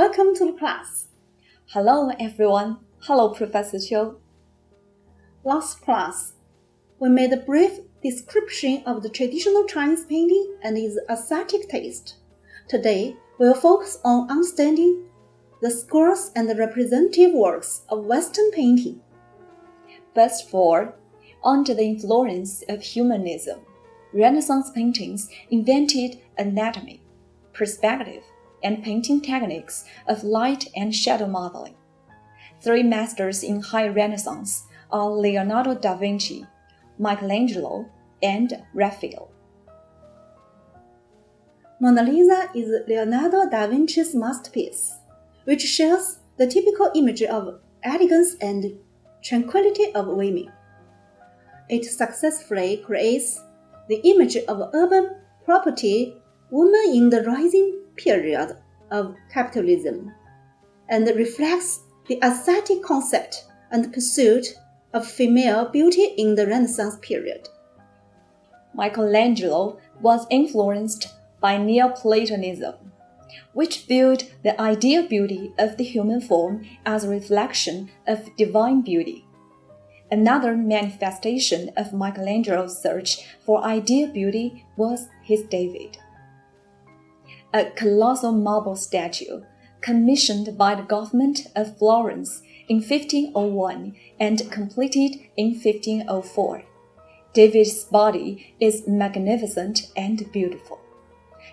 Welcome to the class. Hello everyone. Hello Professor Qiu. Last class, we made a brief description of the traditional Chinese painting and its aesthetic taste. Today, we will focus on understanding the schools and the representative works of Western painting. First of all, under the influence of humanism, Renaissance paintings invented anatomy, perspective, and painting techniques of light and shadow modeling. Three masters in High Renaissance are Leonardo da Vinci, Michelangelo, and Raphael. Mona Lisa is Leonardo da Vinci's masterpiece, which shares the typical image of elegance and tranquility of women. It successfully creates the image of urban property woman in the rising period of capitalism and reflects the aesthetic concept and pursuit of female beauty in the Renaissance period. Michelangelo was influenced by Neoplatonism, which viewed the ideal beauty of the human form as a reflection of divine beauty. Another manifestation of Michelangelo's search for ideal beauty was his David, a colossal marble statue commissioned by the government of Florence in 1501 and completed in 1504. David's body is magnificent and beautiful.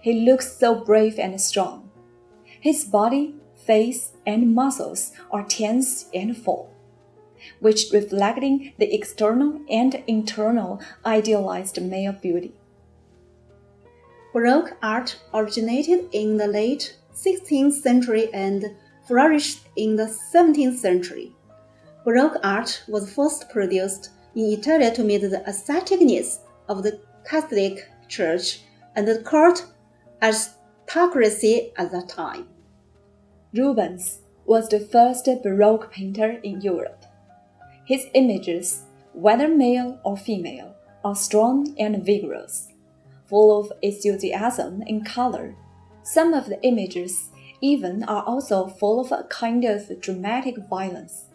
He looks so brave and strong. His body, face, and muscles are tense and full, which reflecting the external and internal idealized male beauty. Baroque art originated in the late 16th century and flourished in the 17th century. Baroque art was first produced in Italy to meet the aesthetic needs of the Catholic Church and the court aristocracy at that time. Rubens was the first Baroque painter in Europe. His images, whether male or female, are strong and vigorous, full of enthusiasm and color. Some of the images even are also full of a kind of dramatic violence.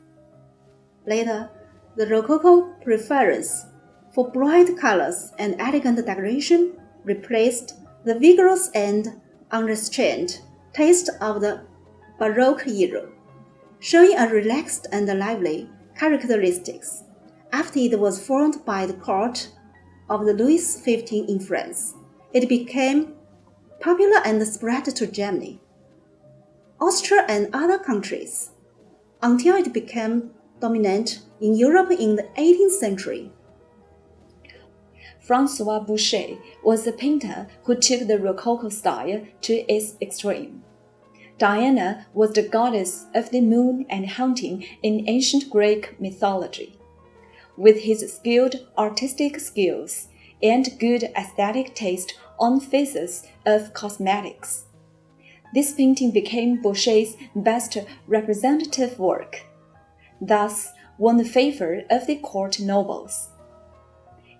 Later, the Rococo preference for bright colors and elegant decoration replaced the vigorous and unrestrained taste of the Baroque era, showing a relaxed and lively characteristics. After it was formed by the court of the Louis XV in France, it became popular and spread to Germany, Austria, and other countries, until it became dominant in Europe in the 18th century. François Boucher was a painter who took the Rococo style to its extreme. Diana was the goddess of the moon and hunting in ancient Greek mythology. With his skilled artistic skills and good aesthetic taste on faces of cosmetics, this painting became Boucher's best representative work, thus won the favor of the court nobles.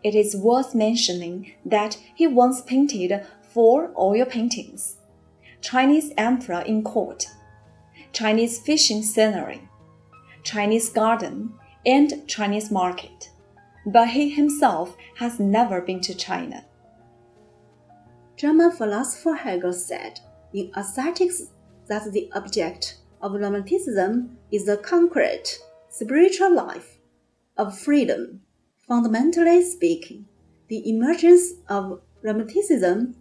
It is worth mentioning that he once painted 4 oil paintings: Chinese emperor in court, Chinese fishing scenery, Chinese garden, and Chinese market, but he himself has never been to China. German philosopher Hegel said in Aesthetics that the object of Romanticism is the concrete, spiritual life of freedom. Fundamentally speaking, the emergence of Romanticism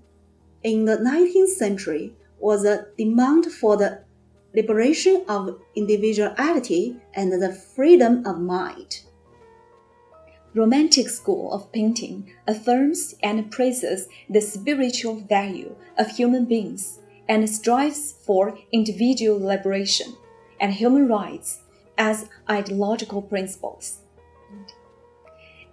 in the 19th century was a demand for the liberation of individuality and the freedom of mind. Romantic school of painting affirms and praises the spiritual value of human beings and strives for individual liberation and human rights as ideological principles.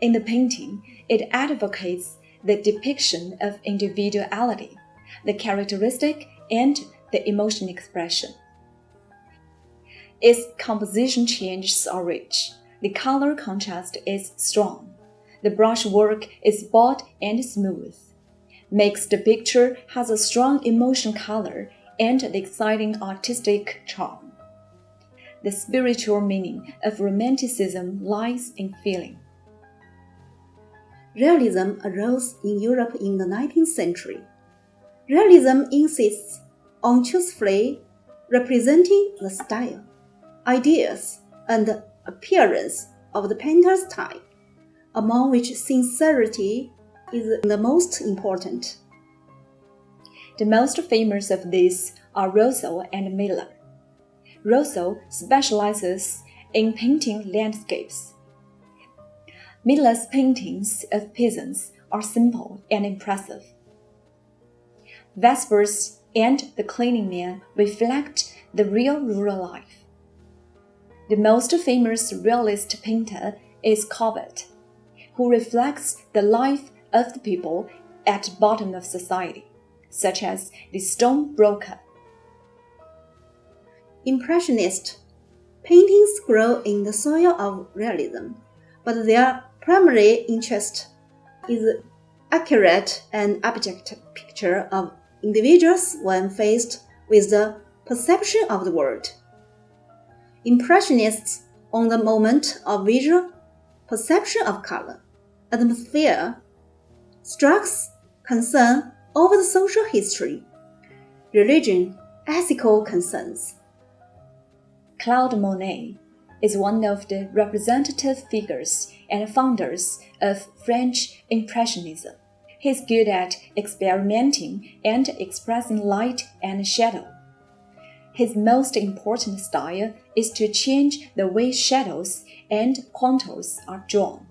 In the painting, it advocates the depiction of individuality, the characteristic, and the emotion expression. Its composition changes are rich, the color contrast is strong, the brushwork is bold and smooth, makes the picture has a strong emotion color and the exciting artistic charm. The spiritual meaning of Romanticism lies in feeling. Realism arose in Europe in the 19th century. Realism insists on truthfully representing the style, ideas, and appearance of the painter's time, among which sincerity is the most important. The most famous of these are Rousseau and Miller. Rousseau specializes in painting landscapes. Miller's paintings of peasants are simple and impressive. Vespers and The Cleaning Man reflect the real rural life. The most famous realist painter is Courbet, who reflects the life of the people at the bottom of society, such as the Stonebroker. Impressionist paintings grow in the soil of realism, but their primary interest is the accurate and abject picture of individuals when faced with the perception of the world. Impressionists on the moment of visual perception of color, atmosphere, strokes concern over the social history, religion, ethical concerns. Claude Monet is one of the representative figures and founders of French Impressionism. He is good at experimenting and expressing light and shadow. His most important style is to change the way shadows and contours are drawn.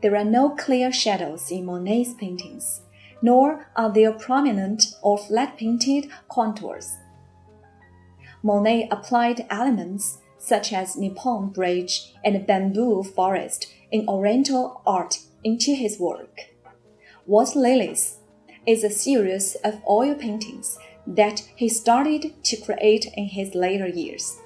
There are no clear shadows in Monet's paintings, nor are there prominent or flat-painted contours. Monet applied elements such as Nippon bridge and bamboo forest in Oriental art into his work. Water Lilies is a series of oil paintings that he started to create in his later years.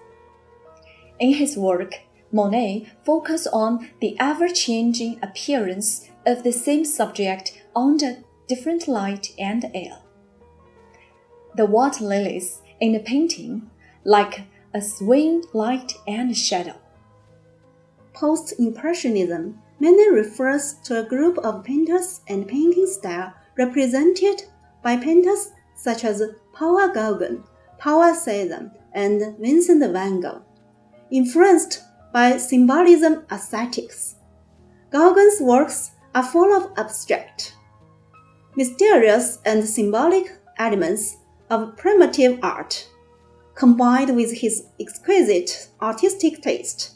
In his work, Monet focused on the ever-changing appearance of the same subject under different light and air. The water lilies in the painting like a swaying light and shadow. Post-Impressionism mainly refers to a group of painters and painting style represented by painters such as Paul Gauguin, Paul Cézanne, and Vincent van Gogh, influenced by symbolism aesthetics. Gauguin's works are full of abstract, mysterious and symbolic elements of primitive art, combined with his exquisite artistic taste.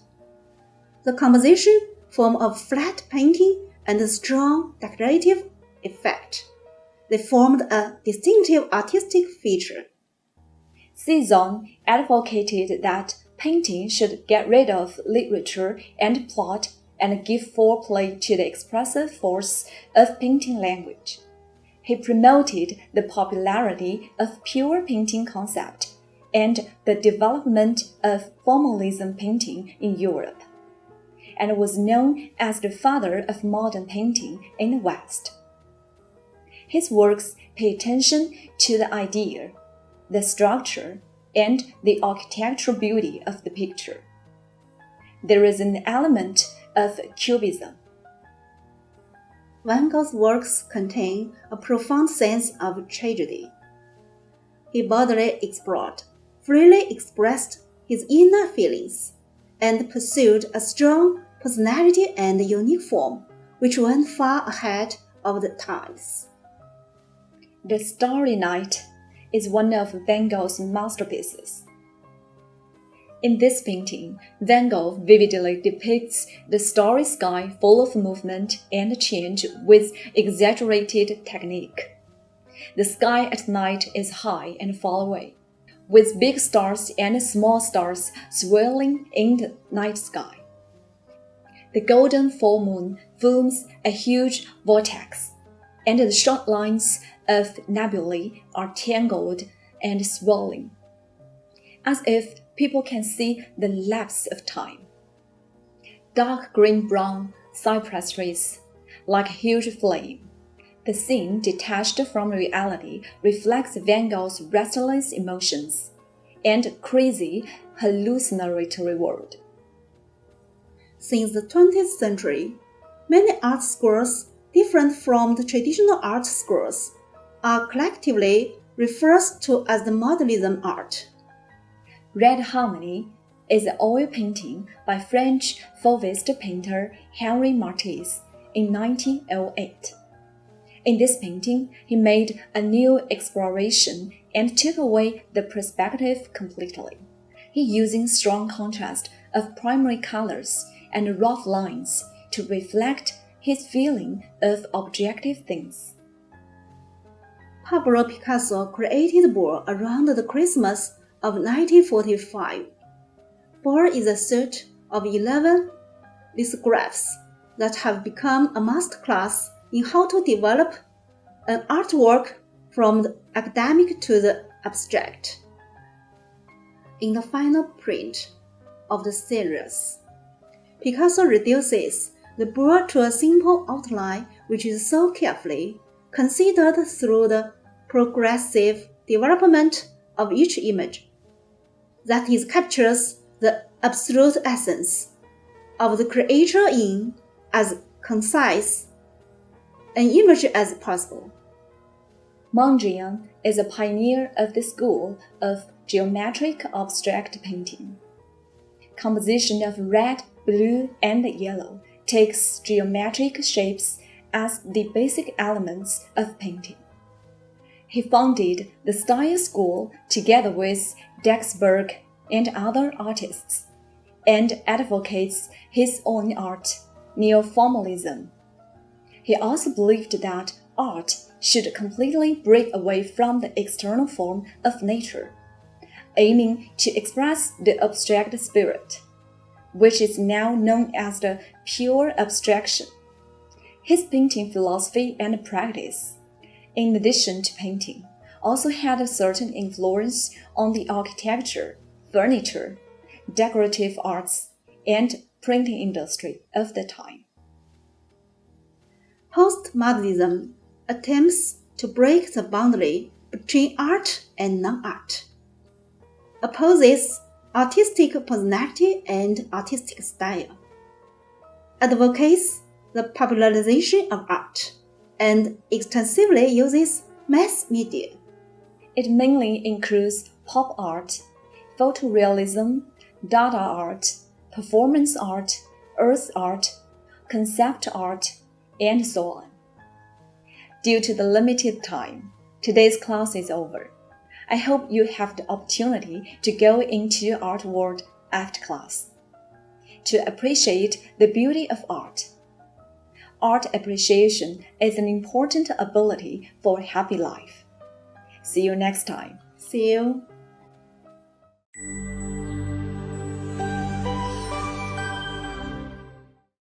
The composition formed a flat painting and a strong decorative effect. They formed a distinctive artistic feature. Cézanne advocated that painting should get rid of literature and plot and give full play to the expressive force of painting language. He promoted the popularity of pure painting concept and the development of formalism painting in Europe, and was known as the father of modern painting in the West. His works pay attention to the idea, the structure, and the architectural beauty of the picture. There is an element of cubism. Van Gogh's works contain a profound sense of tragedy. He boldly explored, freely expressed his inner feelings, and pursued a strong personality and unique form, which went far ahead of the times. The Starry Night is one of Van Gogh's masterpieces. In this painting, Van Gogh vividly depicts the starry sky full of movement and change with exaggerated technique. The sky at night is high and far away, with big stars and small stars swirling in the night sky. The golden full moon forms a huge vortex, and the short lines of nebulae are tangled and swirling, as if people can see the lapse of time. Dark green-brown cypress trees, like a huge flame, The scene, detached from reality, reflects Van Gogh's restless emotions and crazy, hallucinatory world. Since the 20th century, many art schools different from the traditional art schools are collectively referred to as the modernism art. Red Harmony is an oil painting by French Fauvist painter Henri Matisse in 1908. In this painting, he made a new exploration and took away the perspective completely. He using strong contrast of primary colors and rough lines to reflect his feeling of objective things. Pablo Picasso created Bohr around the Christmas of 1945. Bohr is a set of 11 lithographs that have become a masterclass in how to develop an artwork from the academic to the abstract. In the final print of the series, Picasso reduces the Bohr to a simple outline which is so carefully considered through the progressive development of each image that it captures the absolute essence of the creator in as concise an image as possible. Mondrian is a pioneer of the school of geometric abstract painting. Composition of red, blue, and yellow takes geometric shapes as the basic elements of painting. He founded the style school together with Dexberg and other artists, and advocates his own art, neo-formalism. He also believed that art should completely break away from the external form of nature, aiming to express the abstract spirit, which is now known as the pure abstraction. His painting philosophy and practice, in addition to painting, also had a certain influence on the architecture, furniture, decorative arts, and printing industry of the time. Postmodernism attempts to break the boundary between art and non-art, opposes artistic personality and artistic style, advocates the popularization of art, and extensively uses mass media. It mainly includes pop art, photorealism, dada art, performance art, earth art, concept art, and so on. Due to the limited time, today's class is over. I hope you have the opportunity to go into art world after class, to appreciate the beauty of art. Art appreciation is an important ability for a happy life. See you next time. See you.